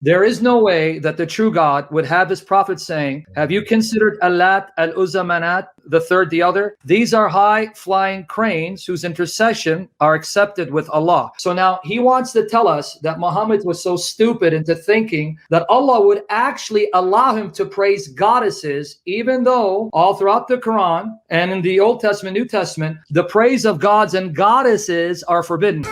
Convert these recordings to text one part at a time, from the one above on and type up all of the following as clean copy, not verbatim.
There is no way that the true God would have his prophet saying, have you considered Allat, Al-Uzza, Manat, the third, the other? These are high-flying cranes whose intercession are accepted with Allah. So now he wants to tell us that Muhammad was so stupid into thinking that Allah would actually allow him to praise goddesses, even though all throughout the Quran and in the Old Testament, New Testament, the praise of gods and goddesses are forbidden.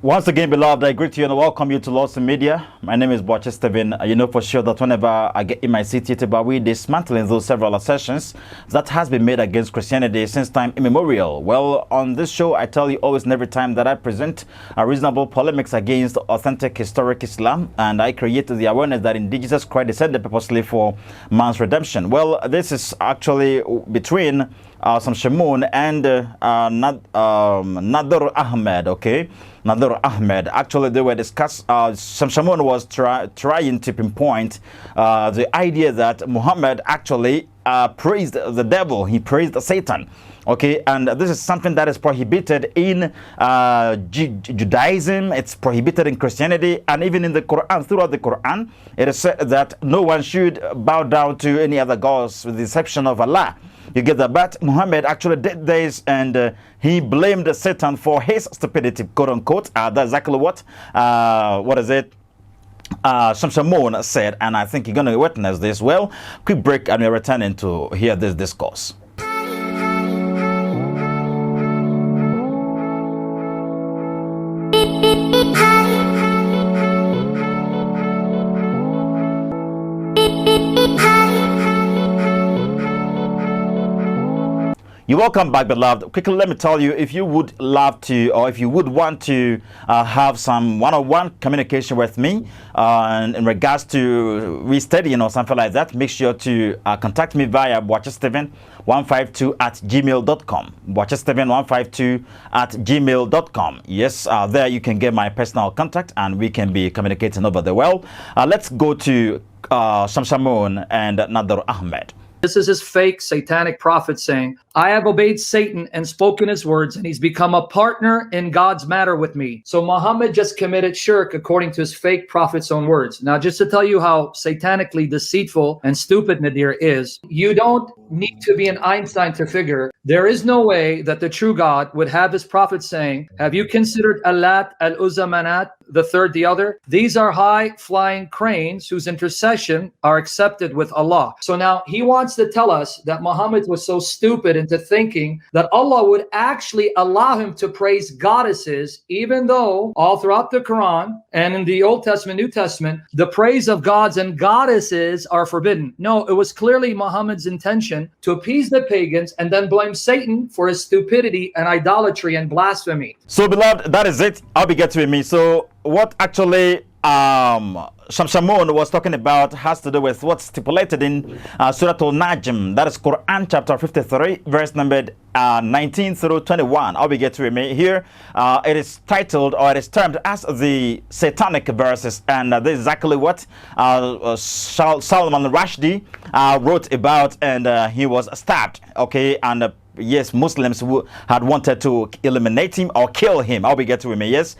Once again, beloved, I greet you and welcome you to Lost Media. My name is Boche Steven. You know for sure that whenever I get in my city, we dismantling those several assertions that has been made against Christianity since time immemorial. Well, on this show, I tell you always and every time that I present a reasonable polemics against authentic historic Islam, and I create the awareness that in Jesus Christ descended purposely for man's redemption. Well, this is actually between some Shamoun and Nadir Ahmed, okay? Nadir Ahmed. Actually, they were discussed. Shamoun was trying to pinpoint the idea that Muhammad actually praised the devil. He praised Satan. Okay, and this is something that is prohibited in Judaism. It's prohibited in Christianity, and even in the Quran. Throughout the Quran, it is said that no one should bow down to any other gods with the exception of Allah. You get that? But Muhammad actually did this, and he blamed Satan for his stupidity, quote unquote. That's exactly what is it? Shamoun said, and I think you're going to witness this. Well, quick break, and we're returning to hear this discourse. You're welcome back, beloved. Quickly, let me tell you, if you would love to, or if you would want to have some one-on-one communication with me in regards to restudying or something like that, make sure to contact me via watchesteven152@gmail.com. watchesteven152@gmail.com. Yes, there you can get my personal contact and we can be communicating over there. Well, let's go to Shamoun and Nadir Ahmed. This is his fake satanic prophet saying, I have obeyed Satan and spoken his words, and he's become a partner in God's matter with me. So Muhammad just committed shirk according to his fake prophet's own words. Now, just to tell you how satanically deceitful and stupid Nadir is, you don't need to be an Einstein to figure there is no way that the true God would have his prophet saying, have you considered Allat, Al-Uzza, Manat, the third, the other? These are high-flying cranes whose intercession are accepted with Allah. So now he wants to tell us that Muhammad was so stupid into thinking that Allah would actually allow him to praise goddesses, even though all throughout the Quran and in the Old Testament, New Testament, the praise of gods and goddesses are forbidden. No, it was clearly Muhammad's intention to appease the pagans and then blame Satan for his stupidity and idolatry and blasphemy. So, beloved, that is it. I'll be getting with me. So, what actually Shamoun was talking about has to do with what's stipulated in Surah Al-Najm, that is Quran chapter 53, verse number 19 through 21. I'll be getting with me here. It is titled, or it is termed as the satanic verses, and this is exactly what Salman Rushdie wrote about, and he was stabbed. Okay, and yes, Muslims who had wanted to eliminate him or kill him. I'll be getting with me. Yes,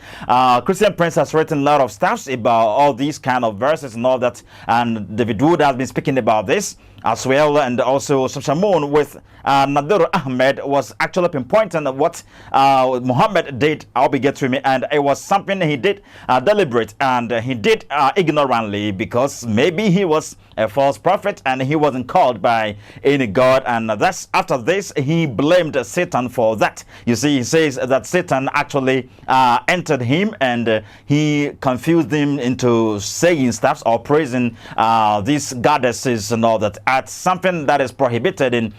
Christian Prince has written a lot of stuff about all these kind of verses and all that, and David Wood has been speaking about this as well, and also Shamoun with Nadir Ahmed was actually pinpointing what Muhammad did. I'll be getting with me, and it was something he did deliberate, and he did ignorantly, because maybe he was a false prophet and he wasn't called by any god, and that's after this he blamed Satan for that. You see, he says that Satan actually entered him, and he confused him into saying stuff or praising these goddesses and all that. That's something that is prohibited in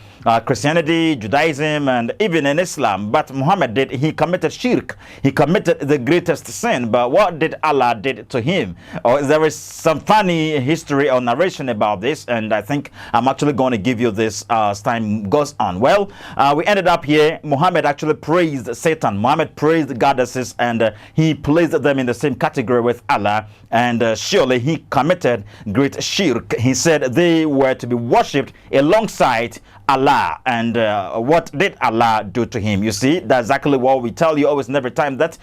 Christianity, Judaism, and even in Islam. But Muhammad did. He committed shirk. He committed the greatest sin. But what did Allah did to him? There is some funny history or narration about this, and I think I'm actually going to give you this as time goes on. Well, we ended up here. Muhammad actually praised Satan. Muhammad praised the goddesses, and he placed them in the same category with Allah. And surely he committed great shirk. He said they were to be worshipped alongside Allah. And what did Allah do to him? You see, that's exactly what we tell you always and every time, that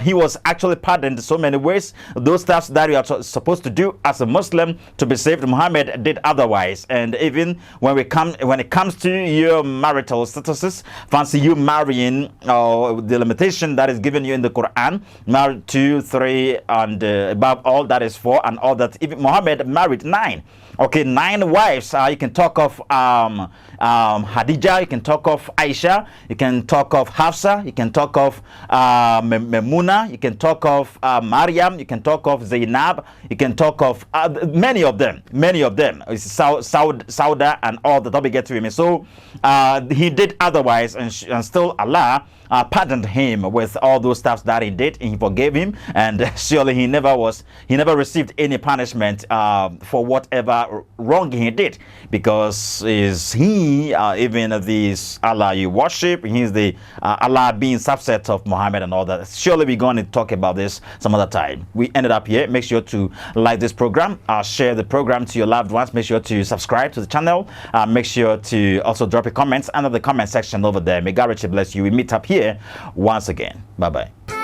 he was actually pardoned in so many ways. Those stuff that you are supposed to do as a Muslim to be saved, Muhammad did otherwise. And even when it comes to your marital statuses, fancy you marrying the limitation that is given you in the Quran, married 2, 3, and above all that is 4, and all that. Even Muhammad married 9. Okay, 9 wives. You can talk of Hadija, you can talk of Aisha, you can talk of Hafsa, you can talk of Memuna, you can talk of Maryam, you can talk of Zainab, you can talk of many of them, Sauda and all the topic get to him. So he did otherwise, and still Allah pardoned him with all those stuff that he did, and he forgave him, and surely he never received any punishment for whatever wrong he did, because is he even this Allah you worship, he's the Allah being subset of Muhammad and all that. Surely we're going to talk about this some other time. We ended up here. Make sure to like this program, share the program to your loved ones, make sure to subscribe to the channel, make sure to also drop your comments under the comment section over there. May God richly bless you. We meet up here once again. Bye bye.